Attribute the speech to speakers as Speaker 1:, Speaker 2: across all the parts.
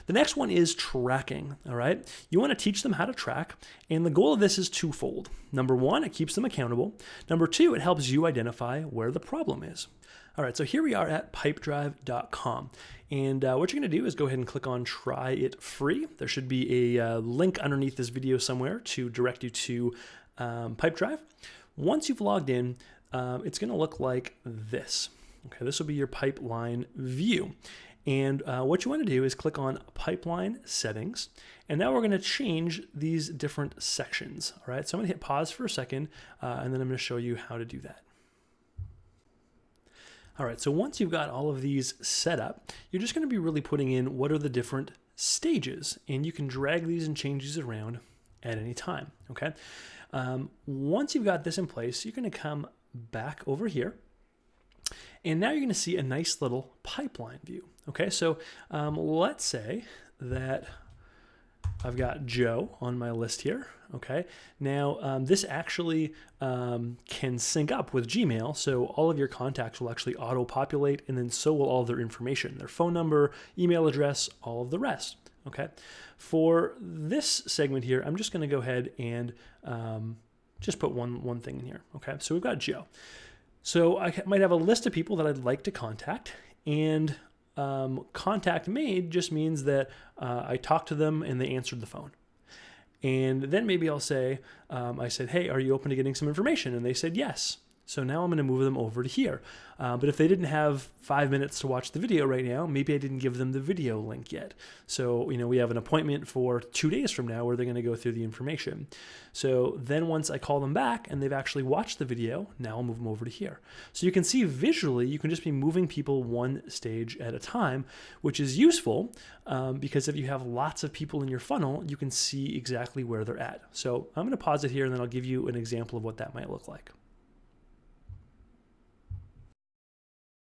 Speaker 1: The next one is tracking, all right? You want to teach them how to track, and the goal of this is twofold. Number one, it keeps them accountable. Number two, it helps you identify where the problem is. All right, so here we are at pipedrive.com. And what you're going to do is go ahead and click on Try It Free. There should be a link underneath this video somewhere to direct you to Pipedrive. Once you've logged in, it's going to look like this. Okay, this will be your pipeline view. And what you want to do is click on Pipeline Settings. And now we're going to change these different sections. All right, so I'm going to hit pause for a second, and then I'm going to show you how to do that. All right, so once you've got all of these set up, you're just going to be really putting in what are the different stages, and you can drag these and change these around at any time, okay? Once you've got this in place, you're going to come back over here, and now you're going to see a nice little pipeline view, okay? So let's say that I've got Joe on my list here, okay? Now, this actually can sync up with Gmail, so all of your contacts will actually auto-populate, and then so will all their information, their phone number, email address, all of the rest, okay? For this segment here, I'm just gonna go ahead and just put one thing in here, okay? So we've got Joe. So I might have a list of people that I'd like to contact, and contact made just means that I talked to them and they answered the phone. And then maybe I'll say, I said, hey, are you open to getting some information? And they said yes. So now I'm going to move them over to here. But if they didn't have 5 minutes to watch the video right now, maybe I didn't give them the video link yet. So, you know, we have an appointment for 2 days from now where they're going to go through the information. So then once I call them back and they've actually watched the video, now I'll move them over to here. So you can see visually, you can just be moving people one stage at a time, which is useful because if you have lots of people in your funnel, you can see exactly where they're at. So I'm going to pause it here and then I'll give you an example of what that might look like.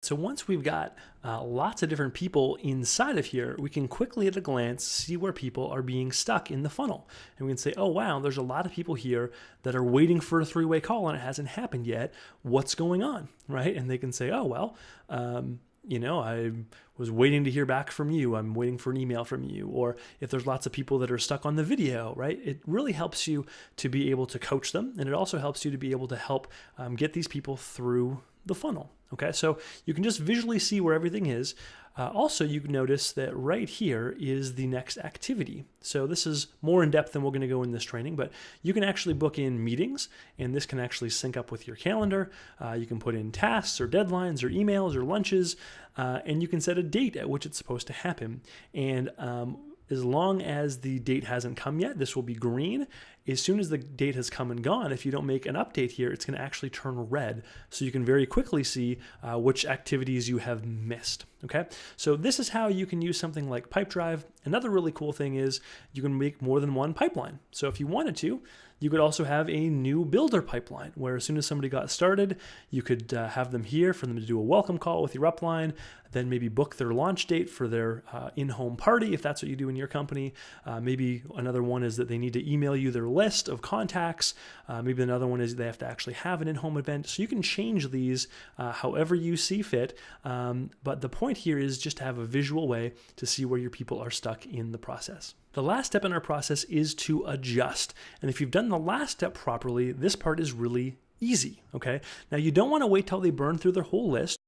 Speaker 1: So once we've got lots of different people inside of here, we can quickly at a glance see where people are being stuck in the funnel. And we can say, oh, wow, there's a lot of people here that are waiting for a three-way call and it hasn't happened yet. What's going on, right? And they can say, oh, well, you know, I was waiting to hear back from you. I'm waiting for an email from you. Or if there's lots of people that are stuck on the video, right? It really helps you to be able to coach them. And it also helps you to be able to help get these people through the funnel. Okay, so you can just visually see where everything is. Also, you can notice that right here is the next activity. So this is more in depth than we're going to go in this training, but you can actually book in meetings, and this can actually sync up with your calendar. You can put in tasks or deadlines or emails or lunches, and you can set a date at which it's supposed to happen. And as long as the date hasn't come yet, this will be green. As soon as the date has come and gone, if you don't make an update here, it's going to actually turn red. So you can very quickly see which activities you have missed. Okay, so this is how you can use something like Pipedrive. Another really cool thing is you can make more than one pipeline. So if you wanted to, you could also have a new builder pipeline where as soon as somebody got started, you could have them here for them to do a welcome call with your upline, then maybe book their launch date for their in-home party if that's what you do in your company. Maybe another one is that they need to email you their list of contacts. Maybe another one is they have to actually have an in-home event. So you can change these however you see fit. But the point here is just to have a visual way to see where your people are stuck in the process. The last step in our process is to adjust. And if you've done the last step properly, this part is really easy, okay? Now you don't want to wait till they burn through their whole list.